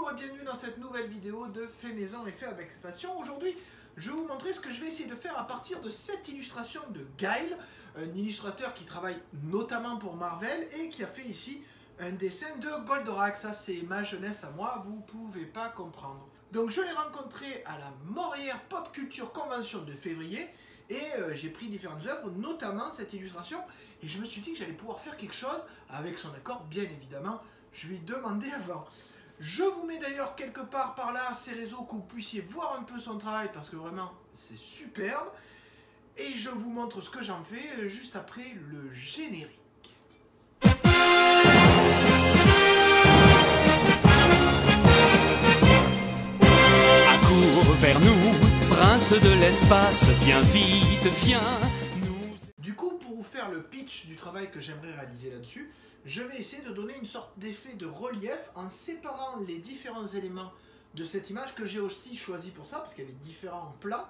Bonjour et bienvenue dans cette nouvelle vidéo de Fait Maison et Fait avec Passion. Aujourd'hui, je vais vous montrer ce que je vais essayer de faire à partir de cette illustration de Guile, un illustrateur qui travaille notamment pour Marvel et qui a fait ici un dessin de Goldorak. Ça, c'est ma jeunesse à moi, vous pouvez pas comprendre. Donc, je l'ai rencontré à la Morière Pop Culture Convention de février et j'ai pris différentes œuvres, notamment cette illustration, et je me suis dit que j'allais pouvoir faire quelque chose avec son accord, bien évidemment. Je lui ai demandé avant. Je vous mets d'ailleurs quelque part par là ses réseaux, que vous puissiez voir un peu son travail, parce que vraiment c'est superbe. Et je vous montre ce que j'en fais juste après le générique. Accours vers nous, prince de l'espace, viens vite, viens nous... Du coup, pour vous faire le pitch du travail que j'aimerais réaliser là-dessus, je vais essayer de donner une sorte d'effet de relief en séparant les différents éléments de cette image que j'ai aussi choisi pour ça, parce qu'il y avait différents plans.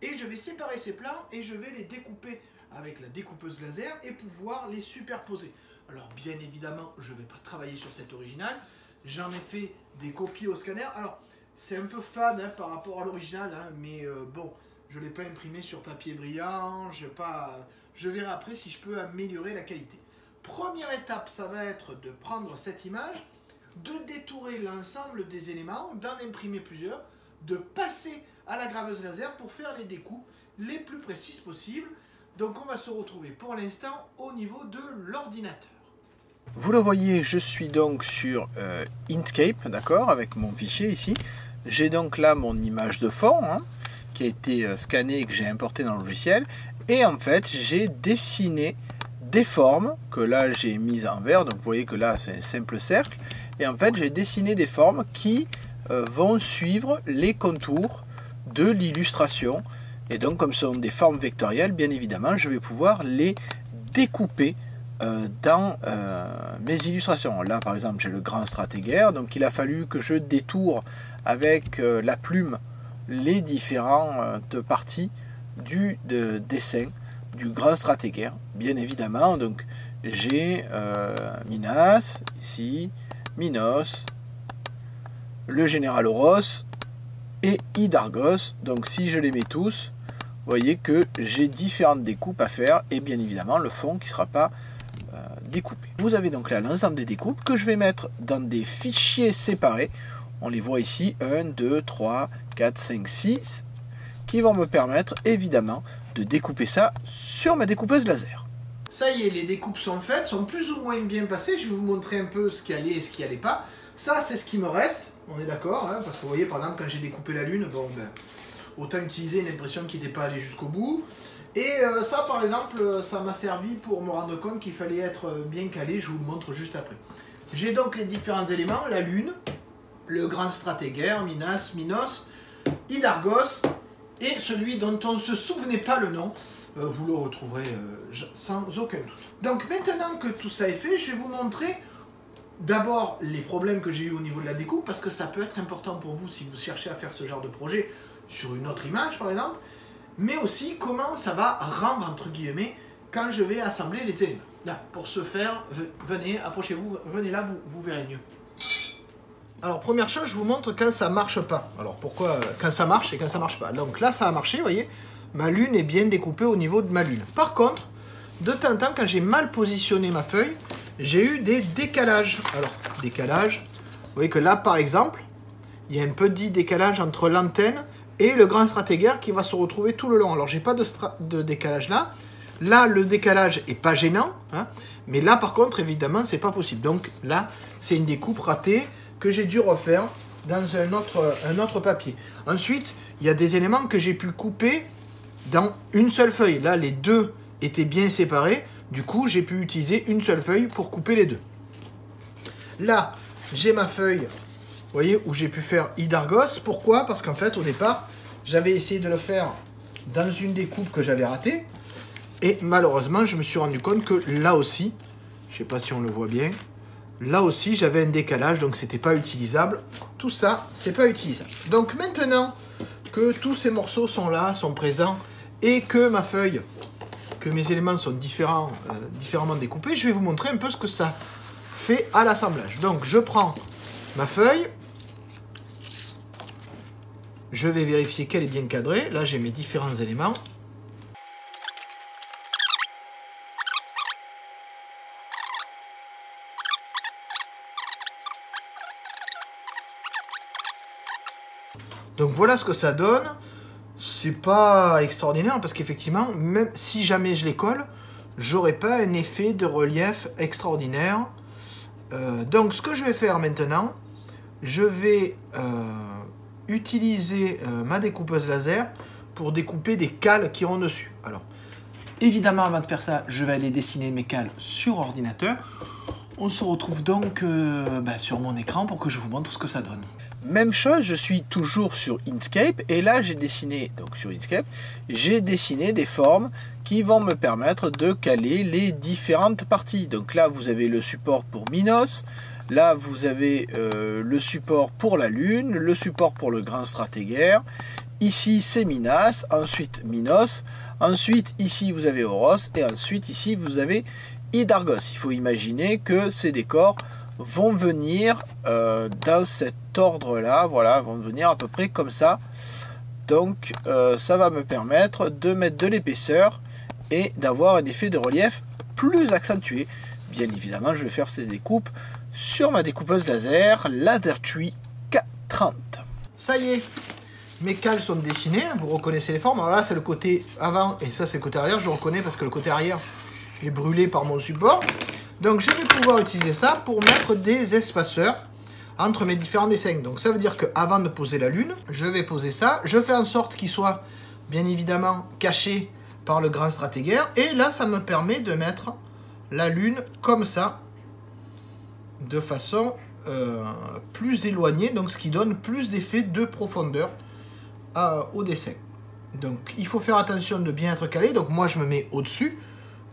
Et je vais séparer ces plans et je vais les découper avec la découpeuse laser et pouvoir les superposer. Alors bien évidemment, je ne vais pas travailler sur cet original. J'en ai fait des copies au scanner. Alors c'est un peu fade hein, par rapport à l'original, hein, mais bon, je ne l'ai pas imprimé sur papier brillant. Je verrai après si je peux améliorer la qualité. Première étape, ça va être de prendre cette image, de détourer l'ensemble des éléments, d'en imprimer plusieurs, de passer à la graveuse laser pour faire les découpes les plus précises possibles. Donc on va se retrouver pour l'instant au niveau de l'ordinateur. Vous le voyez, je suis donc sur Inkscape, d'accord, avec mon fichier ici. J'ai donc là mon image de fond hein, qui a été scannée et que j'ai importé dans le logiciel. Et en fait, j'ai dessiné des formes que là j'ai mises en vert, donc vous voyez que là c'est un simple cercle, et en fait j'ai dessiné des formes qui vont suivre les contours de l'illustration, et donc comme ce sont des formes vectorielles, bien évidemment je vais pouvoir les découper dans mes illustrations. Là par exemple j'ai le grand stratégaire, donc il a fallu que je détourne avec la plume les différentes parties du dessin du grand stratégaire, bien évidemment. Donc j'ai Minas ici, Minos, le général Oros et Hydargos. Donc si je les mets tous, vous voyez que j'ai différentes découpes à faire et bien évidemment le fond qui ne sera pas découpé. Vous avez donc là l'ensemble des découpes que je vais mettre dans des fichiers séparés. On les voit ici 1, 2, 3, 4, 5, 6 qui vont me permettre évidemment de découper ça sur ma découpeuse laser. Ça y est, les découpes sont faites, sont plus ou moins bien passées. Je vais vous montrer un peu ce qui allait et ce qui allait pas. Ça, c'est ce qui me reste, on est d'accord, hein, parce que vous voyez, par exemple, quand j'ai découpé la Lune, bon, ben, autant utiliser une impression qui n'était pas allée jusqu'au bout. Et ça, par exemple, ça m'a servi pour me rendre compte qu'il fallait être bien calé. Je vous le montre juste après. J'ai donc les différents éléments, la Lune, le grand stratégaire, Minas, Minos, Hydargos, et celui dont on ne se souvenait pas le nom, vous le retrouverez sans aucun doute. Donc maintenant que tout ça est fait, je vais vous montrer d'abord les problèmes que j'ai eu au niveau de la découpe, parce que ça peut être important pour vous si vous cherchez à faire ce genre de projet sur une autre image par exemple, mais aussi comment ça va rendre entre guillemets quand je vais assembler les éléments. Là, pour ce faire, venez, approchez-vous, venez là, vous verrez mieux. Alors première chose, je vous montre quand ça marche pas. Alors pourquoi quand ça marche et quand ça marche pas. Donc là ça a marché, vous voyez, ma lune est bien découpée au niveau de ma lune. Par contre, de temps en temps, quand j'ai mal positionné ma feuille, j'ai eu des décalages. Alors, décalage, vous voyez que là par exemple, il y a un petit décalage entre l'antenne et le grand stratégaire qui va se retrouver tout le long. Alors j'ai pas de décalage là. Là le décalage est pas gênant, hein, mais là par contre évidemment c'est pas possible. Donc là c'est une découpe ratée que j'ai dû refaire dans un autre papier. Ensuite, il y a des éléments que j'ai pu couper dans une seule feuille. Là, les deux étaient bien séparés. Du coup, j'ai pu utiliser une seule feuille pour couper les deux. Là, j'ai ma feuille, vous voyez, où j'ai pu faire Hydargos. Pourquoi? Parce qu'en fait, au départ, j'avais essayé de le faire dans une découpe que j'avais ratée. Et malheureusement, je me suis rendu compte que là aussi, je ne sais pas si on le voit bien, là aussi, j'avais un décalage, donc c'était pas utilisable. Tout ça, c'est pas utilisable. Donc maintenant que tous ces morceaux sont là, sont présents, et que ma feuille, que mes éléments sont différemment découpés, je vais vous montrer un peu ce que ça fait à l'assemblage. Donc je prends ma feuille, Je vais vérifier qu'elle est bien cadrée. Là, j'ai mes différents éléments. Donc voilà ce que ça donne. C'est pas extraordinaire parce qu'effectivement, même si jamais je les colle, j'aurai pas un effet de relief extraordinaire. Donc ce que je vais faire maintenant, je vais utiliser ma découpeuse laser pour découper des cales qui iront dessus. Alors, évidemment, avant de faire ça, je vais aller dessiner mes cales sur ordinateur. On se retrouve donc sur mon écran pour que je vous montre ce que ça donne. Même chose, je suis toujours sur Inkscape et là j'ai dessiné, donc sur Inkscape, j'ai dessiné des formes qui vont me permettre de caler les différentes parties. Donc là vous avez le support pour Minos, là vous avez le support pour la Lune, le support pour le Grand Stratégaire, ici c'est Minas, ensuite Minos, ensuite ici vous avez Horos et ensuite ici vous avez Hydargos. Il faut imaginer que ces décors vont venir dans cet ordre là, voilà, vont venir à peu près comme ça. Donc ça va me permettre de mettre de l'épaisseur et d'avoir un effet de relief plus accentué. Bien évidemment, je vais faire ces découpes sur ma découpeuse laser, Lasertree K30. Ça y est, mes cales sont dessinées, vous reconnaissez les formes. Alors là c'est le côté avant et ça c'est le côté arrière, je reconnais parce que le côté arrière est brûlé par mon support. Donc je vais pouvoir utiliser ça pour mettre des espaceurs entre mes différents dessins. Donc ça veut dire qu'avant de poser la Lune, je vais poser ça. Je fais en sorte qu'il soit bien évidemment caché par le Grand Stratégaire. Et là ça me permet de mettre la Lune comme ça, de façon plus éloignée. Donc ce qui donne plus d'effet de profondeur au dessin. Donc il faut faire attention de bien être calé. Donc moi je me mets au-dessus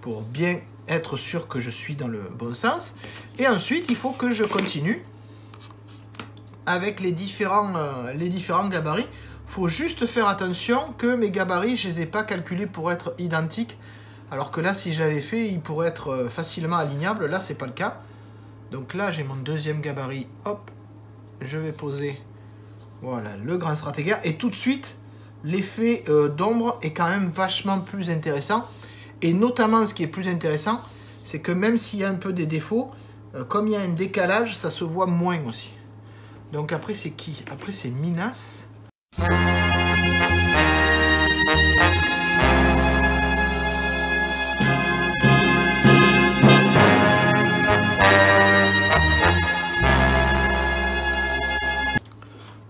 pour bien être sûr que je suis dans le bon sens. Et ensuite, il faut que je continue avec les différents gabarits. Il faut juste faire attention que mes gabarits, je ne les ai pas calculés pour être identiques. Alors que là, si j'avais fait, ils pourraient être facilement alignables. Là, c'est pas le cas. Donc là, j'ai mon deuxième gabarit. Hop, je vais poser voilà, le Grand Stratégaire. Et tout de suite, l'effet d'ombre est quand même vachement plus intéressant. Et notamment, ce qui est plus intéressant, c'est que même s'il y a un peu des défauts, comme il y a un décalage, ça se voit moins aussi. Donc après, c'est qui? Après, c'est Minas.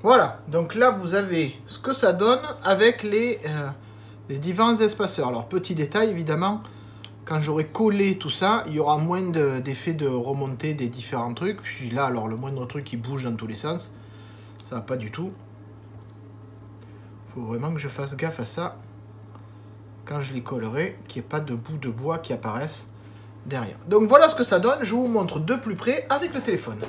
Voilà, donc là, vous avez ce que ça donne avec les différents espaceurs. Alors petit détail évidemment, quand j'aurai collé tout ça, il y aura moins d'effet de remontée des différents trucs. Puis là alors le moindre truc qui bouge dans tous les sens, ça va pas du tout. Faut vraiment que je fasse gaffe à ça quand je les collerai, qu'il n'y ait pas de bouts de bois qui apparaissent derrière. Donc voilà ce que ça donne, je vous montre de plus près avec le téléphone.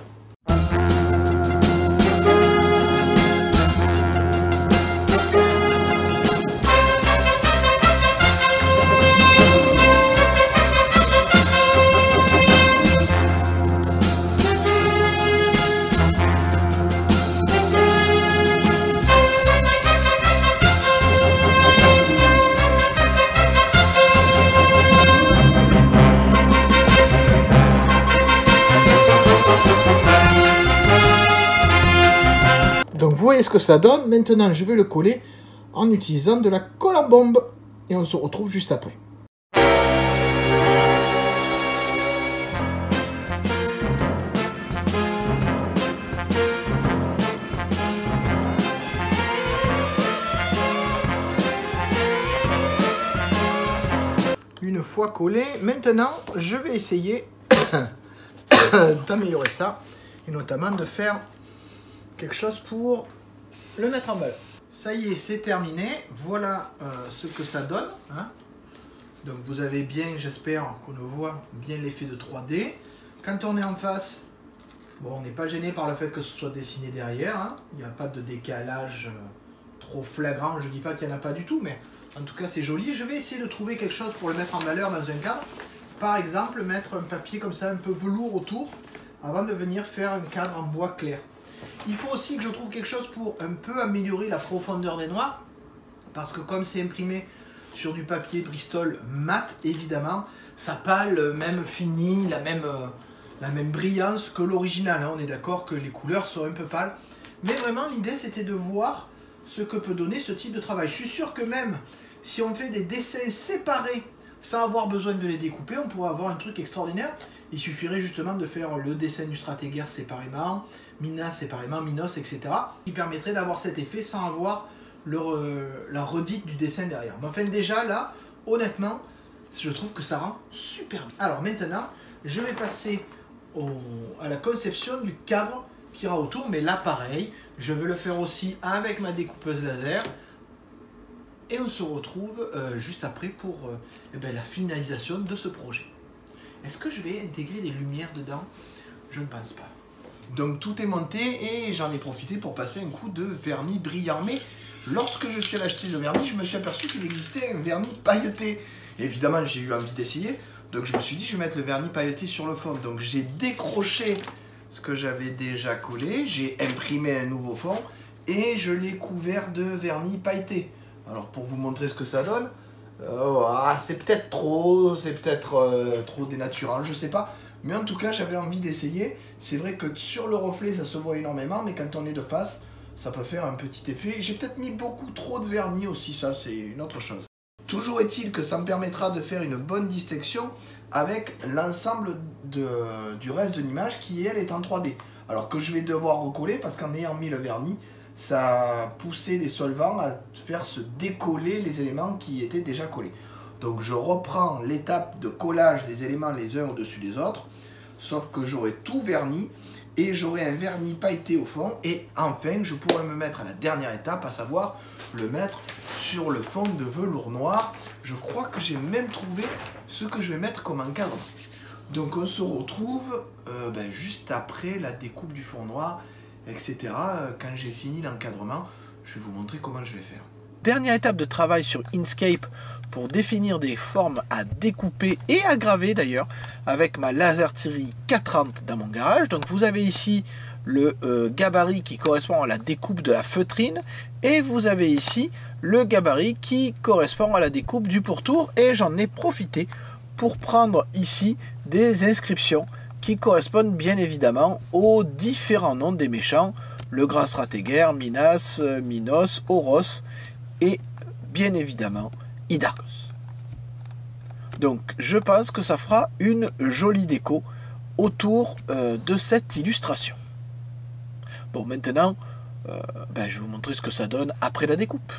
Donc vous voyez ce que ça donne. Maintenant je vais le coller en utilisant de la colle en bombe. Et on se retrouve juste après. Une fois collé, maintenant je vais essayer d'améliorer ça. Et notamment de faire quelque chose pour le mettre en valeur. Ça y est, c'est terminé. Voilà ce que ça donne. Hein. Donc vous avez bien, j'espère qu'on le voit bien l'effet de 3D. Quand on est en face, bon, on n'est pas gêné par le fait que ce soit dessiné derrière. Hein. Il n'y a pas de décalage trop flagrant. Je ne dis pas qu'il n'y en a pas du tout, mais en tout cas c'est joli. Je vais essayer de trouver quelque chose pour le mettre en valeur dans un cadre. Par exemple, mettre un papier comme ça, un peu velours autour, avant de venir faire un cadre en bois clair. Il faut aussi que je trouve quelque chose pour un peu améliorer la profondeur des noirs, parce que comme c'est imprimé sur du papier Bristol mat, évidemment, ça n'a pas le même fini, la même brillance que l'original. Hein. On est d'accord que les couleurs sont un peu pâles. Mais vraiment, l'idée, c'était de voir ce que peut donner ce type de travail. Je suis sûr que même si on fait des dessins séparés, sans avoir besoin de les découper, on pourrait avoir un truc extraordinaire. Il suffirait justement de faire le dessin du Strateger séparément, Minas séparément, Minos, etc. qui permettrait d'avoir cet effet sans avoir la redite du dessin derrière. Mais enfin déjà là, honnêtement, je trouve que ça rend super bien. Alors maintenant, je vais passer à la conception du cadre qui ira autour, mais là pareil, je vais le faire aussi avec ma découpeuse laser. Et on se retrouve juste après pour la finalisation de ce projet. Est-ce que je vais intégrer des lumières dedans? Je ne pense pas. Donc tout est monté et j'en ai profité pour passer un coup de vernis brillant. Mais lorsque je suis allé acheter le vernis, je me suis aperçu qu'il existait un vernis pailleté. Et évidemment, j'ai eu envie d'essayer. Donc je me suis dit, je vais mettre le vernis pailleté sur le fond. Donc j'ai décroché ce que j'avais déjà collé. J'ai imprimé un nouveau fond et je l'ai couvert de vernis pailleté. Alors pour vous montrer ce que ça donne, c'est peut-être trop, trop dénaturant, je sais pas. Mais en tout cas, j'avais envie d'essayer. C'est vrai que sur le reflet, ça se voit énormément, mais quand on est de face, ça peut faire un petit effet. J'ai peut-être mis beaucoup trop de vernis aussi, ça c'est une autre chose. Toujours est-il que ça me permettra de faire une bonne distinction avec l'ensemble du reste de l'image qui, elle, est en 3D. Alors que je vais devoir recoller parce qu'en ayant mis le vernis, ça a poussé les solvants à faire se décoller les éléments qui étaient déjà collés. Donc je reprends l'étape de collage des éléments les uns au-dessus des autres, sauf que j'aurai tout verni et j'aurai un vernis pailleté au fond, et enfin je pourrai me mettre à la dernière étape, à savoir le mettre sur le fond de velours noir. Je crois que j'ai même trouvé ce que je vais mettre comme encadrement. Donc on se retrouve juste après la découpe du fond noir, etc. Quand j'ai fini l'encadrement, je vais vous montrer comment je vais faire. Dernière étape de travail sur Inkscape pour définir des formes à découper et à graver d'ailleurs avec ma Lasertillery 430 dans mon garage. Donc vous avez ici le gabarit qui correspond à la découpe de la feutrine et vous avez ici le gabarit qui correspond à la découpe du pourtour, et j'en ai profité pour prendre ici des inscriptions qui correspondent bien évidemment aux différents noms des méchants, le Grand Strateger, Minas, Minos, Oros et bien évidemment Hydargos. Donc je pense que ça fera une jolie déco autour de cette illustration. Bon, maintenant je vais vous montrer ce que ça donne après la découpe.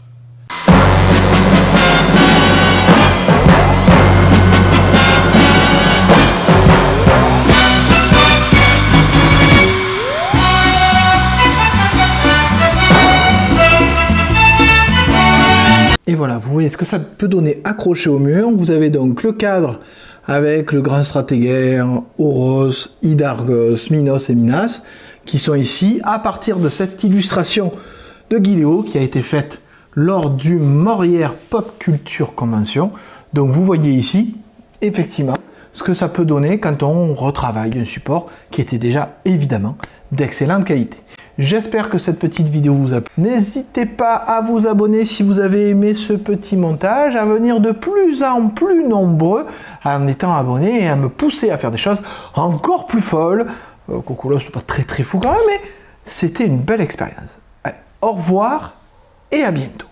Et voilà, vous voyez ce que ça peut donner accroché au mur. Vous avez donc le cadre avec le Grand Strateger, Oros, Hydargos, Minos et Minas, qui sont ici à partir de cette illustration de Guiléo qui a été faite lors du Morière Pop Culture Convention. Donc vous voyez ici, effectivement, ce que ça peut donner quand on retravaille un support qui était déjà évidemment d'excellente qualité. J'espère que cette petite vidéo vous a plu. N'hésitez pas à vous abonner si vous avez aimé ce petit montage, à venir de plus en plus nombreux en étant abonné et à me pousser à faire des choses encore plus folles. Coucou là, c'est pas très fou quand même, mais c'était une belle expérience. Allez, au revoir et à bientôt.